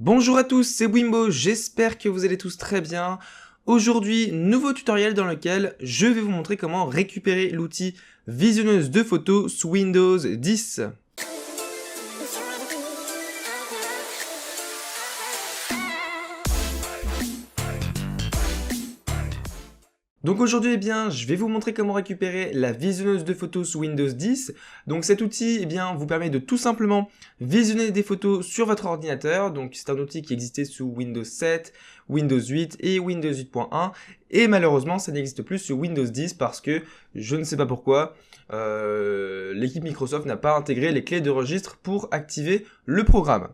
Bonjour à tous, c'est Wimbo, j'espère que vous allez tous très bien. Aujourd'hui, nouveau tutoriel dans lequel je vais vous montrer comment récupérer l'outil visionneuse de photos sous Windows 10. Donc aujourd'hui, je vais vous montrer comment récupérer la visionneuse de photos sous Windows 10. Donc cet outil, vous permet de tout simplement visionner des photos sur votre ordinateur. Donc c'est un outil qui existait sous Windows 7, Windows 8 et Windows 8.1. Et malheureusement, ça n'existe plus sur Windows 10 parce que, je ne sais pas pourquoi, l'équipe Microsoft n'a pas intégré les clés de registre pour activer le programme.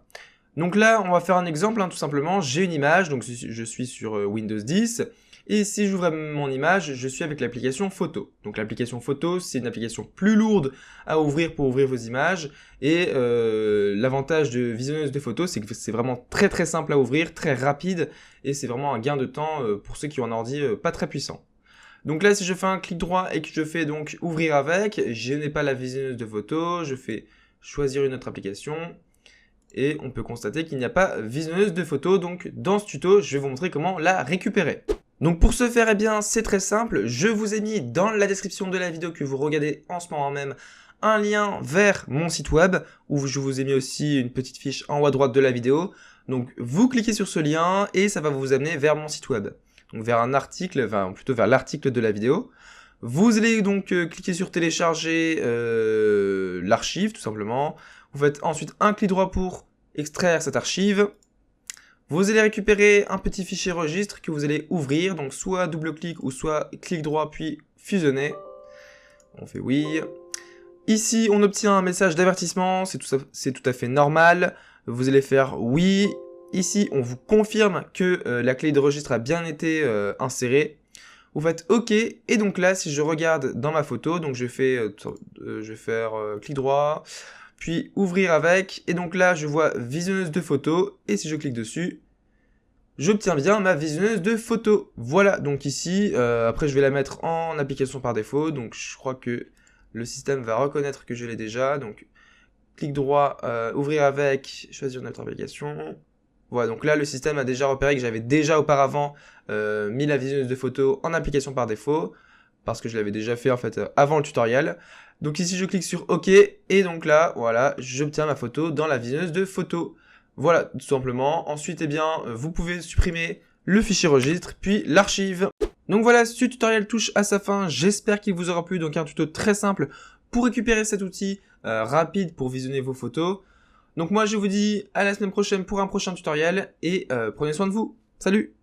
Donc là, on va faire un exemple, tout simplement. J'ai une image, donc je suis sur Windows 10. Et si j'ouvre mon image, je suis avec l'application photo. Donc l'application photo, c'est une application plus lourde à ouvrir pour ouvrir vos images. Et l'avantage de visionneuse de photos, c'est que c'est vraiment très très simple à ouvrir, très rapide. Et c'est vraiment un gain de temps pour ceux qui ont un ordi pas très puissant. Donc là, si je fais un clic droit et que je fais donc ouvrir avec, je n'ai pas la visionneuse de photos, je fais choisir une autre application. Et on peut constater qu'il n'y a pas visionneuse de photos. Donc dans ce tuto, je vais vous montrer comment la récupérer. Donc pour ce faire, c'est très simple. Je vous ai mis dans la description de la vidéo que vous regardez en ce moment même un lien vers mon site web où je vous ai mis aussi une petite fiche en haut à droite de la vidéo. Donc vous cliquez sur ce lien et ça va vous amener vers mon site web. Donc vers un article, enfin plutôt vers l'article de la vidéo. Vous allez donc cliquer sur télécharger l'archive tout simplement. Vous faites ensuite un clic droit pour extraire cette archive. Vous allez récupérer un petit fichier registre que vous allez ouvrir, donc soit double-clic ou soit clic droit puis fusionner. On fait oui. Ici, on obtient un message d'avertissement, c'est tout à fait normal. Vous allez faire oui. Ici, on vous confirme que la clé de registre a bien été insérée. Vous faites OK, et donc là, si je regarde dans ma photo, donc je vais faire clic droit, puis ouvrir avec, et donc là, je vois visionneuse de photos, et si je clique dessus, j'obtiens bien ma visionneuse de photos. Voilà, donc ici, après je vais la mettre en application par défaut, donc je crois que le système va reconnaître que je l'ai déjà, donc clic droit, ouvrir avec, choisir une autre application. Voilà, donc là le système a déjà repéré que j'avais déjà auparavant mis la visionneuse de photos en application par défaut, parce que je l'avais déjà fait en fait avant le tutoriel. Donc ici je clique sur OK, et donc là, voilà, j'obtiens ma photo dans la visionneuse de photos. Voilà, tout simplement. Ensuite, vous pouvez supprimer le fichier registre, puis l'archive. Donc voilà, ce tutoriel touche à sa fin. J'espère qu'il vous aura plu. Donc un tuto très simple pour récupérer cet outil rapide pour visionner vos photos. Donc moi, je vous dis à la semaine prochaine pour un prochain tutoriel et prenez soin de vous. Salut!